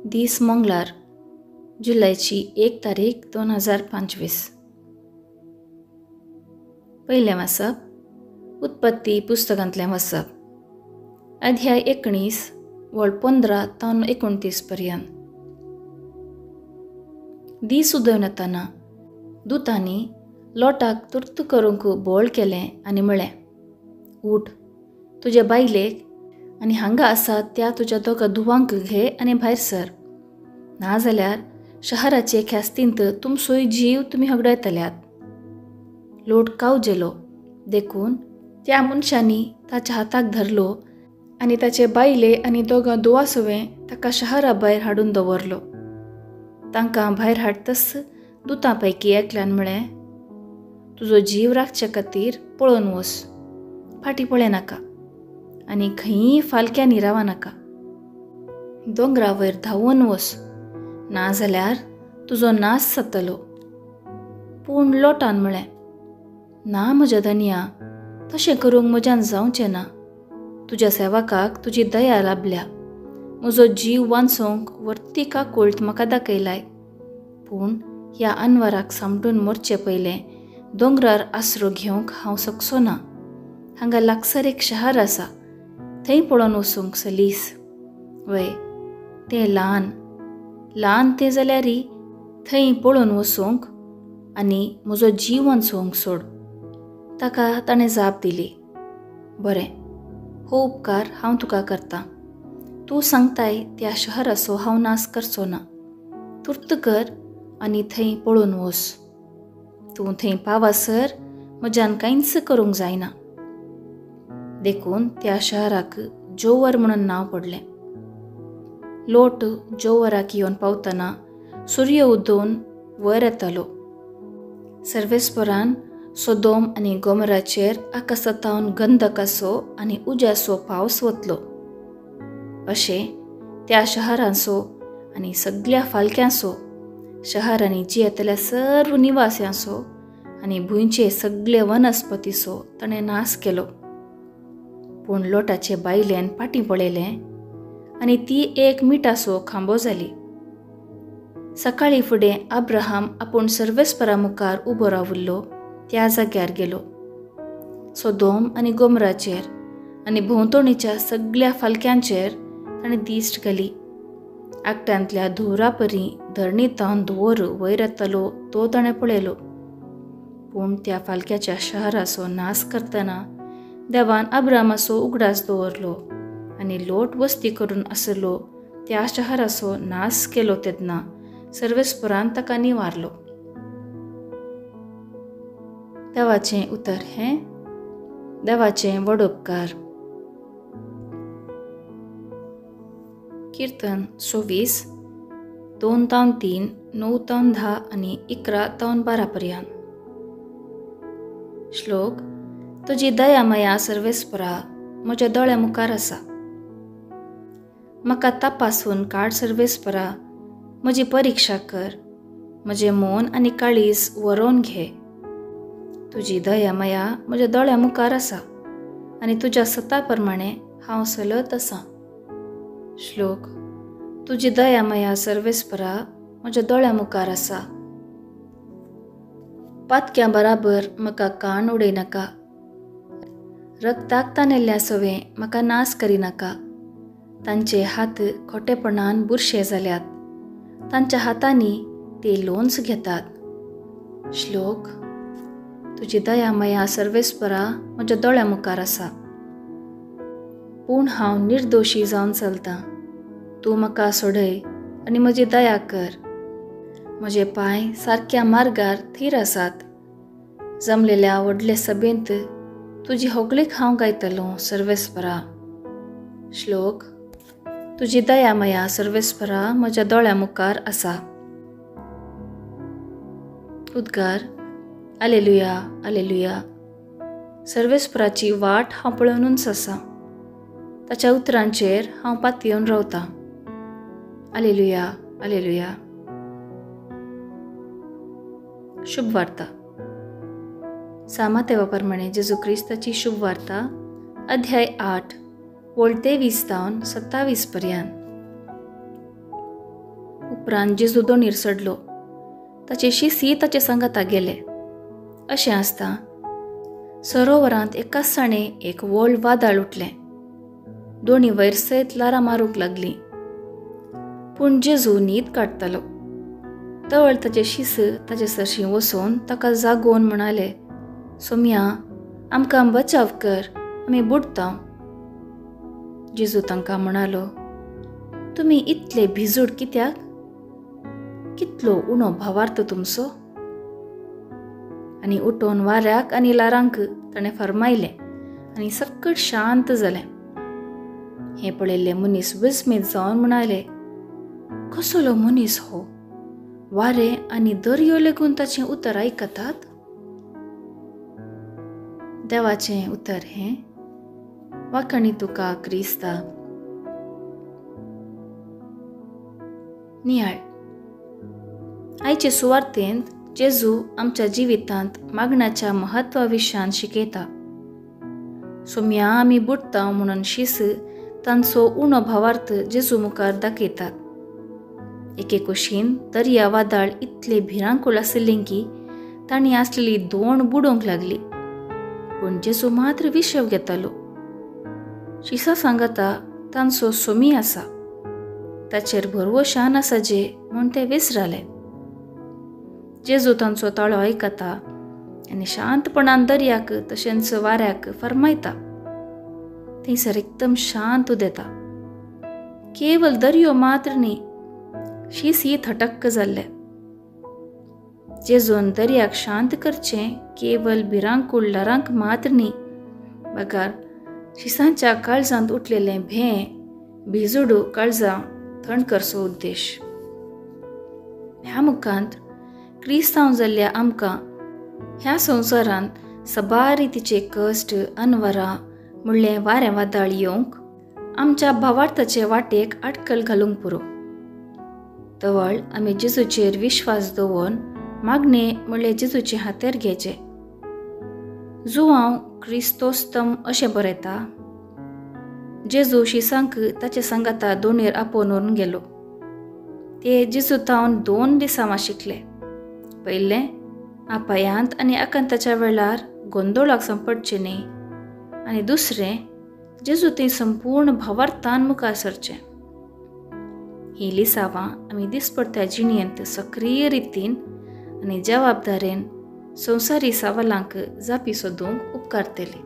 दीस मंगळार, जुलैची 1 तारीख 2025. पयलें वाचप उत्पत्ती पुस्तकांतलें वचप. अध्याय 19 वळ 15 ते 29 पर्यंत. दीस उदेवनातना दुतांनी लोटाक तुर्त करूंक बोळ केलें आनी म्हळें, उठ, तुजे बायलेक आनी हांगा आसा त्या तुज्या दोगा धुवांक घे आनी भायर सर, नाजाल्यार शहराचे ख्यास्तींत तुमचोय जीव तुमी हगडयतल्यात. लोट कावजेलो देखून त्या मनशांनी ताच्या हाताक धरलो आनी ताचे बायले आनी दोगां दुवासुवें ताका शहरा भायर हाडून दवरलो. तांकां भायर हाडटस दुतां पैकी एकल्यान म्हळें, तुजो जीव राखचे खातीर पळोवन वच, फाटीं पळय नाका आनी खंयी फालक्यांनी रावा नाका. दोंगरा वयर धांवून वच, नाजाल्यार तुजो नास जातलो. पूण लोटान म्हळें, ना म्हज्या धन्या, तशें करूंक म्हज्यान जावचें ना. तुज्या सेवकाक तुजी दया लाभल्या. म्हजो जीव वांचोवंक वर्ती काकूळट म्हाका दाखयलाय. पूण ह्या अनवराक सामटून मरचे पयलें दोंगरार आसरो घेवंक हांव शकचो ना. हांगा लागसार एक शहर आसा, थंय पळोवन वचूंक सलीस. वय, तें ल्हान तें जाल्यारय थंय पळोवन वचूंक आनी म्हजो जीव वांचोवंक सोड. ताका ताणें जाप दिली, बरें, हो उपकार हांव तुका करतां. तूं सांगताय त्या शहराचो हांव नास करचो ना. तुर्त कर आनी थंय पळोवन वच. तूं थंय पावासर म्हज्यान कांयच करूंक जायना. देखून त्या शहराक जोवर म्हणून नांव पडलें. लोट जोवराक येवन पावतना सूर्य उदोवन वयर येतालो. सर्वेस्परान सोदोम आनी गोमोराचेर आकाशांतावन गंधकाचो आनी उज्याचो पावस वतलो. अशें त्या शहरांचो आनी सगळ्या फालक्यांचो, शहर आनी जियेतल्या सर्व निवास्यांचो आनी भुंयचे सगळे वनस्पतीचो ताणें नास केलो. पूण लोटाचे बायलेन फाटीं पळयलें आनी ती एक मिठाचो खांबो जाली. सकाळीं फुडें अब्राहम आपूण सर्वेस्परा मुखार उबो रावल्लो त्या जाग्यार गेलो. सोदोम आनी गोमराचेर आनी भोंवतणीच्या सगळ्या फालक्यांचेर ताणें दिश्ट घाली. आगट्यांतल्या धुवरा परी धरणीतावन धुंवर वयर येतालो तो ताणें पळयलो. पूण त्या फालक्याच्या शहराचो नास करतना देवान अब्रामाचो उगडास दवरलो आनी लोट वस्ती करून आसलो त्या शहराचो नास केलो तेन्ना सर्वेस्परान ताका निवारलो. देवाचें उतर हें. देवाचें व्हड उपकार. कीर्तन 24 2-3, 9-10 आनी 11-12 पर्यंत. श्लोक. तुजी दया मया सर्वेस्परा म्हज्या दोळ्या मुखार आसा. म्हाका तपासून काड सर्वेस्परा, म्हजी परिक्षा कर. म्हजें मन आनी काळीज वरोवन घे. तुजी दया मया म्हज्या दोळ्या मुखार आसा आनी तुज्या सता प्रमाणें हांव चलत आसां. श्लोक. तुजी दया मया सर्वेस्परा म्हज्या दोळ्या मुखार आसा. पातक्या बराबर म्हाका काण उडयनाका. रगताक ताणेल्ल्या सवें म्हाका नास करिनाका. तांचे हात खोटेपणान बुरशे जाल्यात. तांच्या हातांनी ते लोंच घेतात. श्लोक. तुजी दया मया सर्वेस्परा म्हज्या दोळ्या मुखार आसा. पूण हांव निर्दोशी जावन चलतां. तूं म्हाका सोडय आनी म्हजी दया कर. म्हजे पांय सारक्या मार्गार थीर आसात. जमलेल्या व्हडले सभेंत तुजी होगळीक हांव गायतलों सर्वेस्परा. श्लोक. तुजी दया मया सर्वेस्परा म्हज्या दोळ्या मुखार आसा. उद्गार. आलेलुया, आलेलुया. सर्वेस्पराची वाट हांव पळोवनूच आसा. ताच्या उतरांचेर हांव पातयेवन रावतां. आलेलुया, आलेलुया. शुभ वार्ता. सामातेवा प्रमाणे जेजू क्रिस्ताची शुभ वार्ता अध्याय 8 वळ 23 ते 27 पर्यंत. उपरांत जेजू दोणीर चडलो. ताचे शिसी ताचे सांगाता गेले. अशें आसता सरोवरांत एकाच साणे एक व्हड वादळ उठलें. दोणी वयर सयत लारां मारूंक लागलीं. पूण जेजू न्हीद काडटालो. तवळ ताचे शिस ताचे सरशीं वचोन ताका जागोवन म्हणाले, सोम्या, आमकां बचाव कर, आमी बुडटाव. जेजू तांकां म्हणालो, तुमी इतले भिजूड कित्याक? कितलो उणो भावार्थ तुमचो? आनी उठोन वाऱ्याक आनी लारांक ताणें फर्मायलें आनी सकट शांत जालें. हें पळयल्ले मनीस विस्मीत जावन म्हणाले, कसलो मनीस हो? वारें आनी दर्यो लेगून ताचें उतर आयकतात? देवाचें उतर हें. वाखणी तुका क्रिस्ता. नियाळ. आयचे सुवार्थेंत जेजू आमच्या जिवितांत मागण्याच्या म्हत्वा विशयान शिकयता. सोम्या, आमी बुडटाव म्हणून शिस तांचो उणो भावार्थ जेजू मुखार दाखयतात. एके कुशीन दर्या वादळ इतले भिरांकूळ आशिल्लें की तांणी आसलेली दोण बुडोवंक लागली. पूण जेजू मात्र विशव घेतालो. शिसा सांगता तांचो सोमी आसा, ताचेर भरवोशान आसा जे म्हूण ते विसराले. जेजू तांचो ताळो आयकता आनी शांतपणान दर्याक तशेंच वाऱ्याक फर्मायता. थंयसर एकदम शांत उदेता. केवल दर्यो मात्र न्ही, शिसी थटक्क जाल्ले. जेजून दर्याक शांत करचें केवल भिरांकूळ लारांक मात्र न्ही, बगार शिसांच्या काळजांत उठलेलें भें, भिजूड काळजां थंड करचो उद्देश. ह्या मुखांत क्रिस्तांव जाल्ल्या आमकां ह्या संवसारांत सबारी तिचे कश्ट अनवरां म्हणलें वारें वादळ येवंक आमच्या भावार्थाचे वाटेक आडखळ घालूंक पुरो. तवळ आमी जेजूचेर विश्वास दवरून मागणे म्हणलें जेजूचे हातेर घेवचें. जुआंव क्रिस्तोस्तम अशें बरयता, जेजू शिसांक ताचे सांगाता दोणेर आपोवन व्हरून गेलो. ते जेजूतावन 2 दिसां शिकले. पयलें, आपायांत आनी आकांताच्या वेळार गोंदोळाक सांपडचें न्ही. आनी दुसरें, जेजू थंय संपूर्ण भावार्थान मुखार सरचें. ही लिसांवां आमी दिसपट्ट्या जिणेंत सक्रीय रितीन आनी जबाबदारेन संवसारी सवालांक जापी सोदूंक उपकारतली.